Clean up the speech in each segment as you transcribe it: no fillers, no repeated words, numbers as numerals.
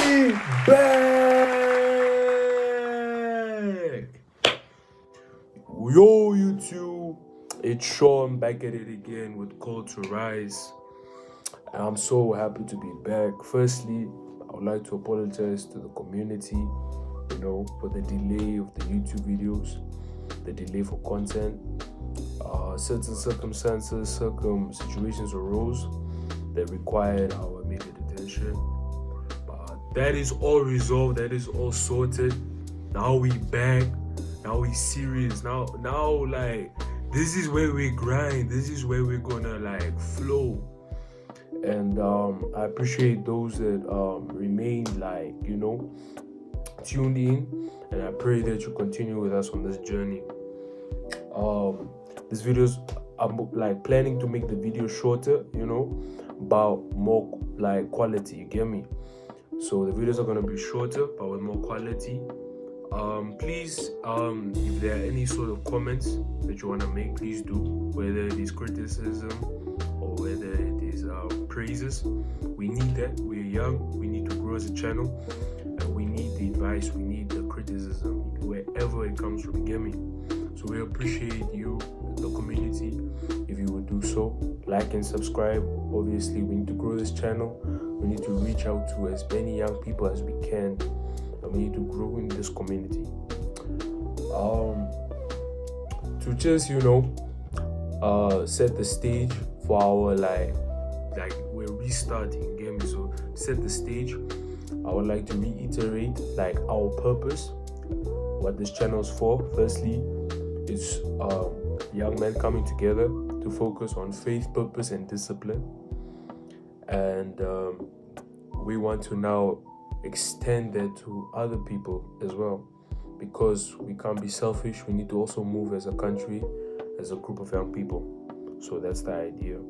We back! Yo, YouTube, it's Sean back at it again with Call to Rise. And I'm so happy to be back. Firstly, I would like to apologize to the community, for the delay of the YouTube videos, the delay for content. Certain circumstances, situations arose that required our immediate attention. That is all resolved. That is all sorted. Now we back. Now we serious. Now, like, this is where we grind. This is where we're gonna like flow. And I appreciate those that remained tuned in, and I pray that you continue with us on this journey. These videos, I'm like planning to make the video shorter, about more like quality. You get me? So the videos are gonna be shorter but with more quality. Please, if there are any sort of comments that you wanna make, please do. Whether it is criticism or whether it is praises, we need that. We're young. We need to grow as a channel, and we need the advice. We need the criticism wherever it comes from. Get me? So we appreciate you, the community, if you would do so. Like and subscribe. Obviously, we need to grow this channel. We need to reach out to as many young people as we can, and we need to grow in this community. To just set the stage for our like we're restarting game. So set the stage. I would like to reiterate our purpose, what this channel is for. Firstly, it's young men coming together to focus on faith, purpose, and discipline. And we want to now extend that to other people as well, because we can't be selfish. We need to also move as a country, as a group of young people. So that's the idea.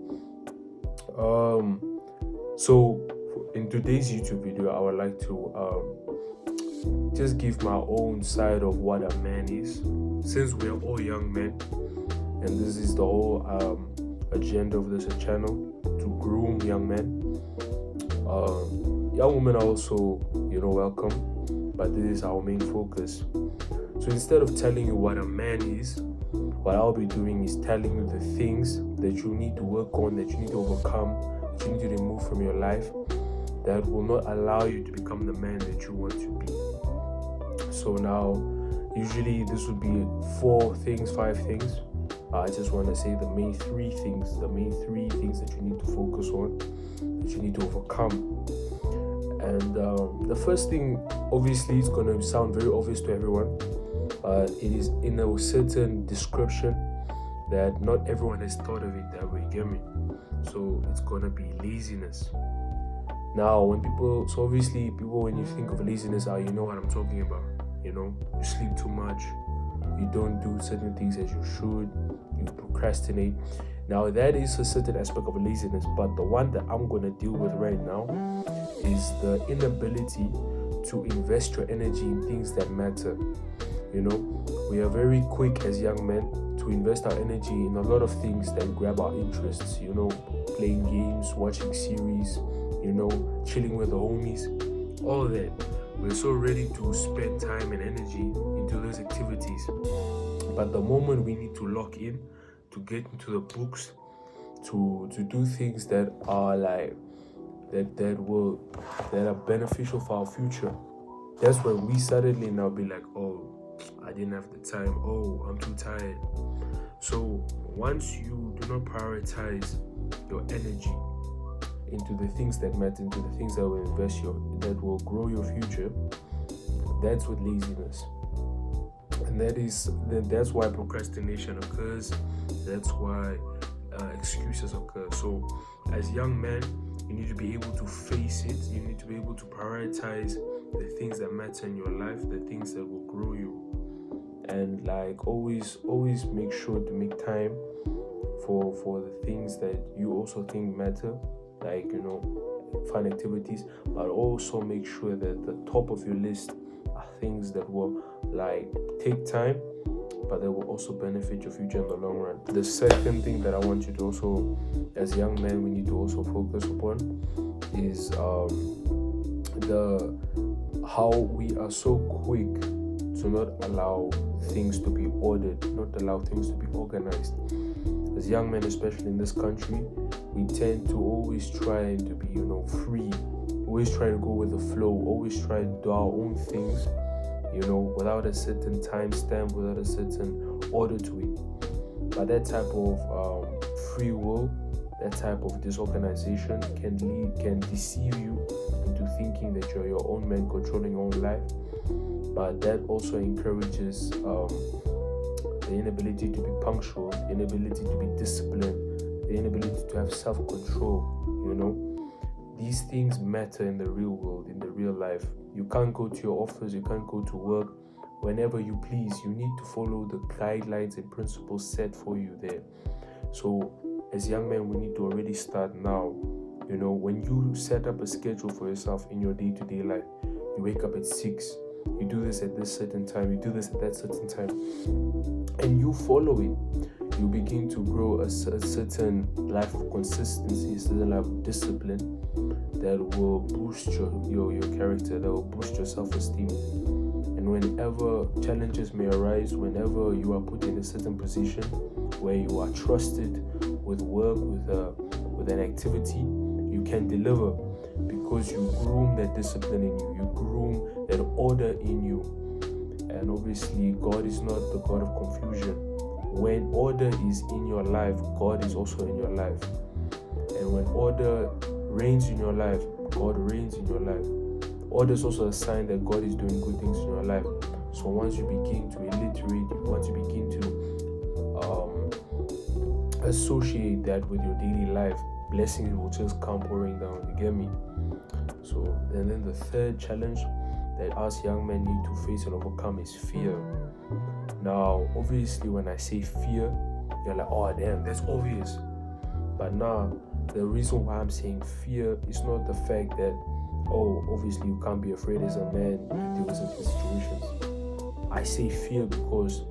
So in today's YouTube video, I would like to just give my own side of what a man is, since we are all young men, and this is the whole agenda of this channel, to groom young men. Young women are also, welcome, but this is our main focus. So instead of telling you what a man is, what I'll be doing is telling you the things that you need to work on, that you need to overcome, that you need to remove from your life, that will not allow you to become the man that you want to be. So now, usually this would be 5 things. I just want to say the main three things that you need to focus on, that you need to overcome. And the first thing, obviously, it's going to sound very obvious to everyone. It is in a certain description that not everyone has thought of it that way, get me? So it's going to be laziness. Now, when people when you think of laziness, you know what I'm talking about. You sleep too much, you don't do certain things as you should, you procrastinate. Now, that is a certain aspect of laziness, but the one that I'm going to deal with right now is the inability to invest your energy in things that matter. We are very quick as young men to invest our energy in a lot of things that grab our interests, playing games, watching series, chilling with the homies, all that. We're so ready to spend time and energy into those activities. But the moment we need to lock in, to get into the books, to do things that are that are beneficial for our future, that's when we suddenly now be like, oh, I didn't have the time, oh, I'm too tired. So once you do not prioritize your energy into the things that matter, into the things that will that will grow your future, that's what laziness. And that's why procrastination occurs. That's why excuses occur. So as young men, you need to be able to face it. You need to be able to prioritize the things that matter in your life, the things that will grow you. And always make sure to make time for the things that you also think matter, fun activities, but also make sure that the top of your list are things that will take time, but that will also benefit your future in the long run. The second thing that I want you to also, as young men, we need to also focus upon is the how we are so quick to not allow things to be ordered, not allow things to be organized. As young men, especially in this country, we tend to always try to be, free, always try to go with the flow, always try to do our own things, without a certain time stamp, without a certain order to it. But that type of free will, that type of disorganization can deceive you into thinking that you're your own man controlling your own life. But that also encourages the inability to be punctual, the inability to be disciplined, the inability to have self-control. These things matter in the real world, in the real life. You can't go to your office, you can't go to work whenever you please. You need to follow the guidelines and principles set for you there. So as young men, we need to already start now. When you set up a schedule for yourself in your day-to-day life, you wake up at 6, you do this at this certain time, you do this at that certain time, and you follow it, you begin to grow a certain life of consistency, a certain life of discipline that will boost your character, that will boost your self-esteem. And whenever challenges may arise, whenever you are put in a certain position where you are trusted with work, with an activity, you can deliver because you groom that discipline in you, you groom that order in you. And obviously, God is not the God of confusion. When order is in your life, God is also in your life. And when order reigns in your life, God reigns in your life. Order is also a sign that God is doing good things in your life. So once you begin to alliterate, once you begin to associate that with your daily life, blessings will just come pouring down. You get me? So, and then the third challenge that us young men need to face and overcome is fear. Now, obviously, when I say fear, you're like, oh damn, that's obvious. But now, the reason why I'm saying fear is not the fact that, obviously you can't be afraid as a man to deal with certain situations. I say fear because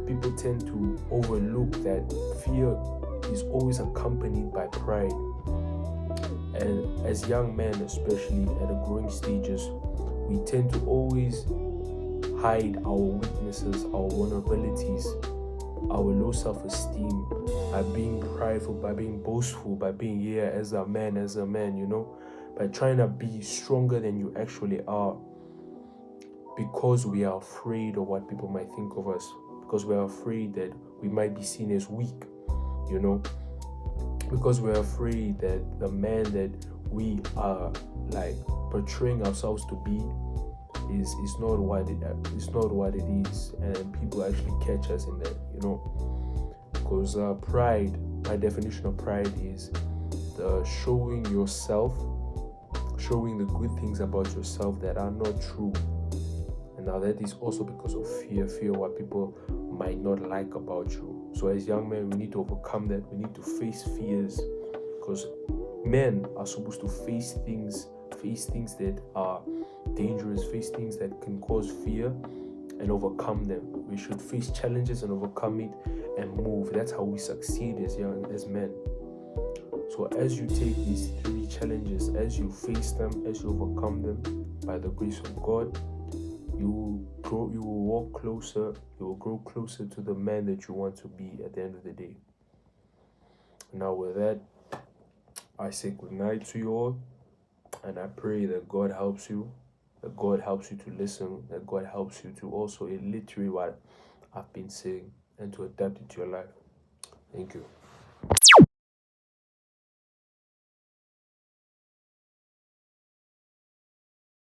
people tend to overlook that fear is always accompanied by pride. And as young men, especially at the growing stages, we tend to always hide our weaknesses, our vulnerabilities, our low self-esteem by being prideful, by being boastful, by being as a man, by trying to be stronger than you actually are, because we are afraid of what people might think of us, because we are afraid that we might be seen as weak, because we're afraid that the man that we are like portraying ourselves to be is not what it is, and people actually catch us in that, because pride, by definition of pride, is the showing the good things about yourself that are not true. And now that is also because of fear what people might not like about you. So as young men, we need to overcome that. We need to face fears, because men are supposed to face things that are dangerous, face things that can cause fear, and overcome them. We should face challenges and overcome it and move. That's how we succeed as men. So as you take these 3 challenges, as you face them, as you overcome them, by the grace of God, you will walk closer, you will grow closer to the man that you want to be at the end of the day. Now with that, I say good night to you all, and I pray that God helps you, that God helps you to listen, that God helps you to also alliterate what I've been saying and to adapt it to your life. Thank you.